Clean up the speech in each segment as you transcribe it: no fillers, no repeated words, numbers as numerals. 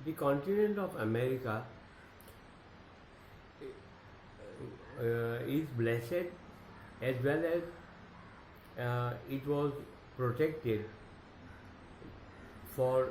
The continent of America is blessed, as well as it was protected for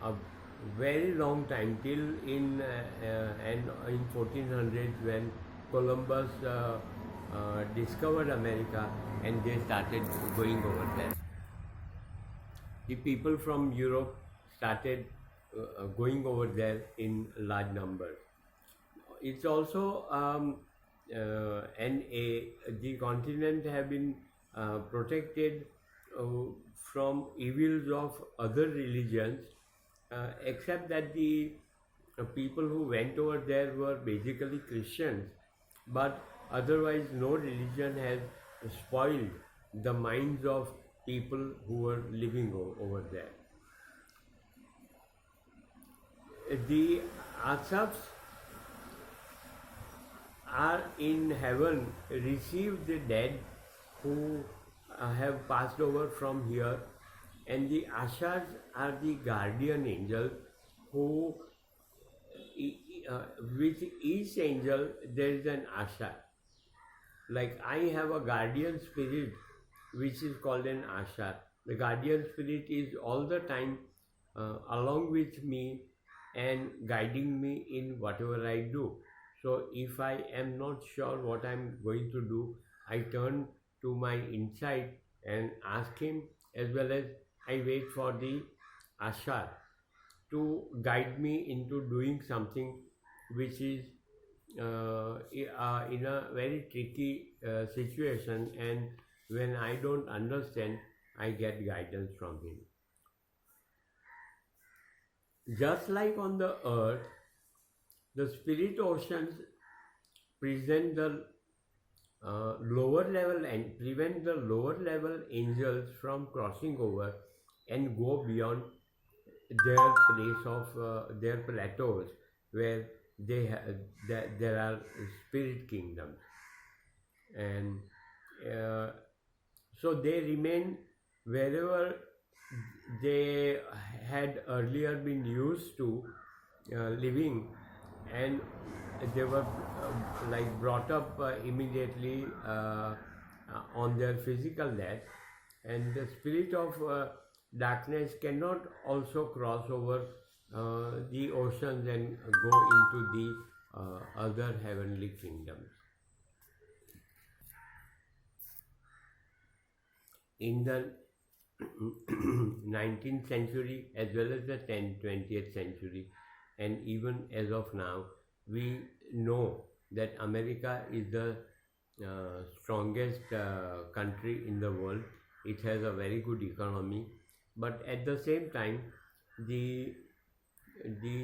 a very long time, till in 1400s, when Columbus discovered America and they started going over there. The people from Europe started going over there in large numbers. It's also the continent have been protected uh, from evils of other religions, except that the people who went over there were basically Christians, but otherwise no religion has spoiled the minds of people who were living over there. The Asafs are in heaven, receive the dead who have passed over from here, and the Ashars are the guardian angels who, with each angel there is an Ashar. Like I have a guardian spirit which is called an Ashar. The guardian spirit is all the time along with me and guiding me in whatever I do. So if I am not sure what I'm going to do, I turn to my inside and ask him, as well as I wait for the Ashar to guide me into doing something which is in a very tricky situation, and when I don't understand, I get guidance from him. Just like on the earth, the spirit oceans present the lower level and prevent the lower level angels from crossing over and go beyond their place of their plateaus, where there are spirit kingdoms, and so they remain wherever they had earlier been used to living, and they were like brought up immediately on their physical death, and the spirit of darkness cannot also cross over the oceans and go into the other heavenly kingdoms. In the 19th century, as well as the 20th century, and even as of now, we know that America is the strongest country in the world. It has a very good economy, but at the same time, the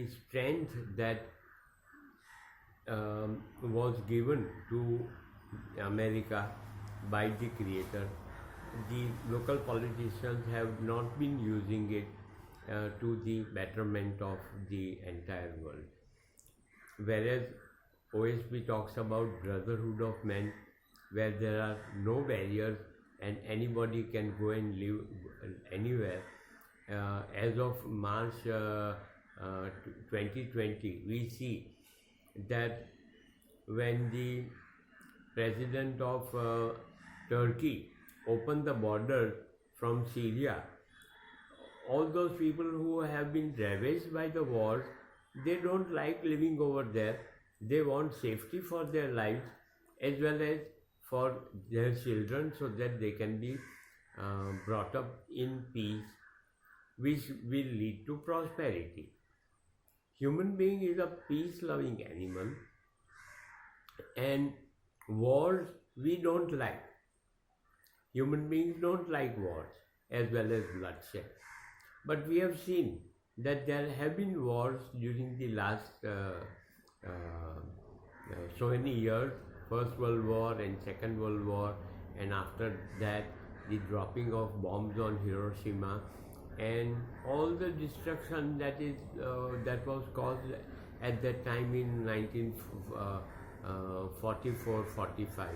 strength that was given to America by the Creator, the local politicians have not been using it to the betterment of the entire world. Whereas OSB talks about brotherhood of men, where there are no barriers and anybody can go and live anywhere. As of March 2020, we see that when the president of Turkey opened the border from Syria, all those people who have been ravaged by the wars, they don't like living over there. They want safety for their lives as well as for their children, so that they can be brought up in peace, which will lead to prosperity. Human being is a peace-loving animal, and wars we don't like. Human beings don't like wars as well as bloodshed. But we have seen that there have been wars during the last so many years, First World War and Second World War, and after that the dropping of bombs on Hiroshima and all the destruction that was caused at that time in 1944-45.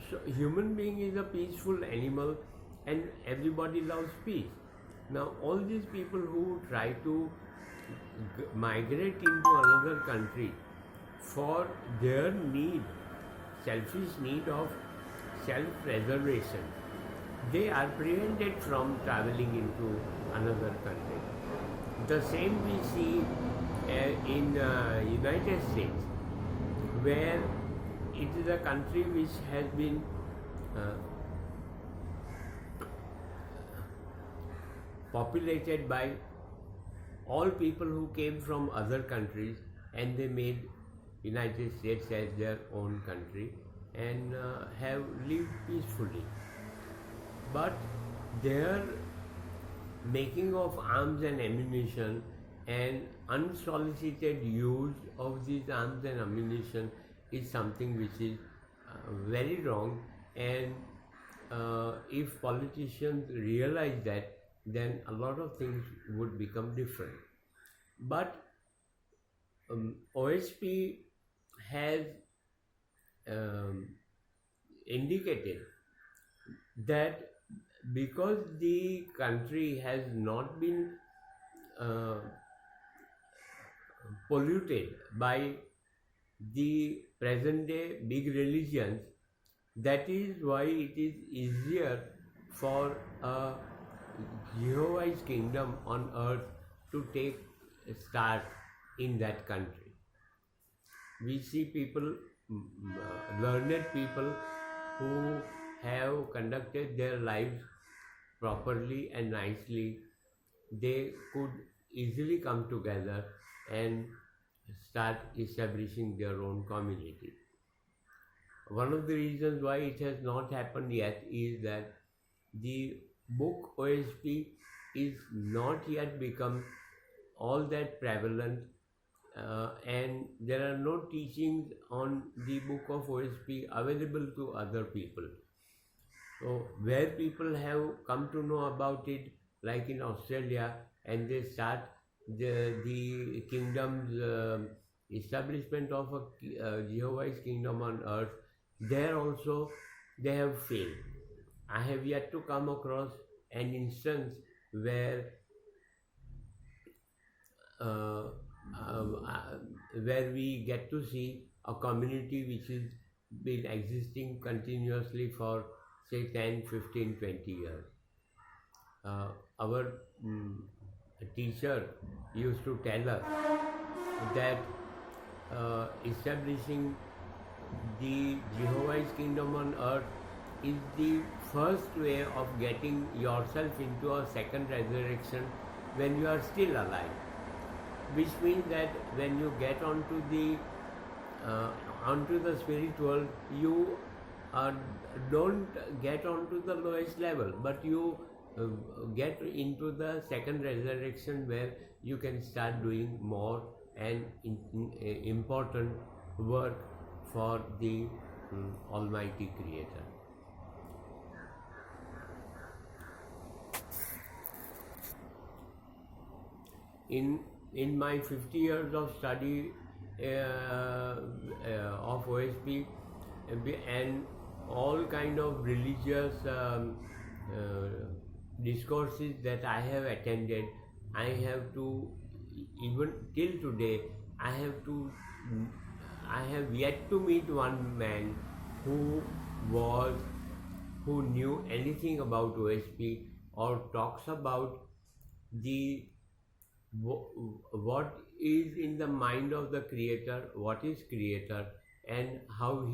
So human being is a peaceful animal, and everybody loves peace. Now all these people who try to migrate into another country for their need, selfish need of self-preservation, they are prevented from traveling into another country. The same we see in United States, where it is a country which has been uh, populated by all people who came from other countries, and they made United States as their own country and have lived peacefully. But their making of arms and ammunition and unsolicited use of these arms and ammunition is something which is very wrong, and if politicians realize that, then a lot of things would become different. But OSP has indicated that because the country has not been polluted by the present day big religions, that is why it is easier for a Jehovah's kingdom on earth to take start in that country. We see people, learned people who have conducted their lives properly and nicely. They could easily come together and start establishing their own community. One of the reasons why it has not happened yet is that the book OSP is not yet become all that prevalent, and there are no teachings on the book of OSP available to other people. So where people have come to know about it, like in Australia, and they start the kingdom's establishment of a Jehovah's kingdom on earth, there also they have failed. I have yet to come across an instance where where we get to see a community which has been existing continuously for say 10, 15, 20 years. Our teacher used to tell us that establishing the Jehovah's kingdom on earth is the first way of getting yourself into a second resurrection when you are still alive, which means that when you get onto the spirit world, you don't get onto the lowest level, but you get into the second resurrection where you can start doing more and important work for the Almighty Creator. In my 50 years of study of OSP and all kind of religious discourses that I have attended, I have to, even till today, I have yet to meet one man who knew anything about OSP or talks about what is in the mind of the Creator, what is Creator, and how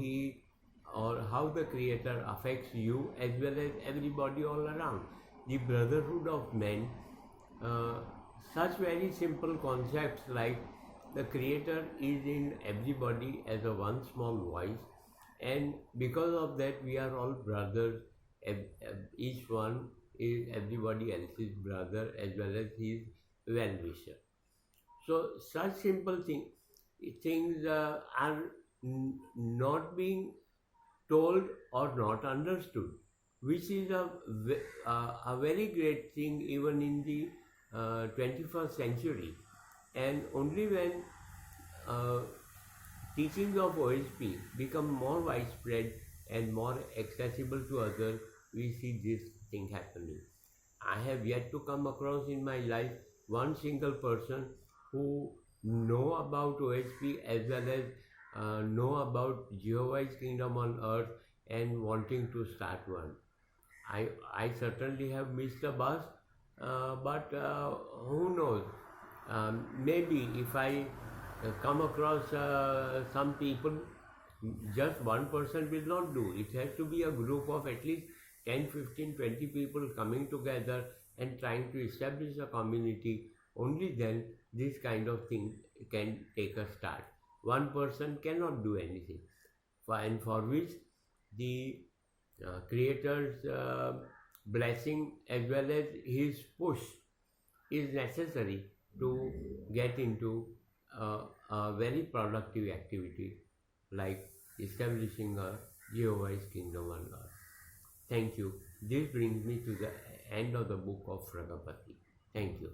the Creator affects you as well as everybody all around. The brotherhood of men, such very simple concepts like the Creator is in everybody as a one small voice, and because of that we are all brothers. Each one is everybody else's brother as well as his well-wisher. So such simple things are not being told or not understood, which is a very great thing even in the 21st century. And only when teachings of OSP become more widespread and more accessible to others, we see this thing happening. I have yet to come across in my life one single person who know about OSP as well as know about Jehovah's Kingdom on earth and wanting to start one. I certainly have missed the bus, but who knows? Maybe if I come across some people, just one person will not do. It has to be a group of at least 10, 15, 20 people coming together and trying to establish a community. Only then this kind of thing can take a start. One person cannot do anything, and for which the Creator's blessing as well as His push is necessary to get into a very productive activity like establishing a Jehovah's Kingdom on earth. Thank you. This brings me to the end of the book of Pragapati. Thank you.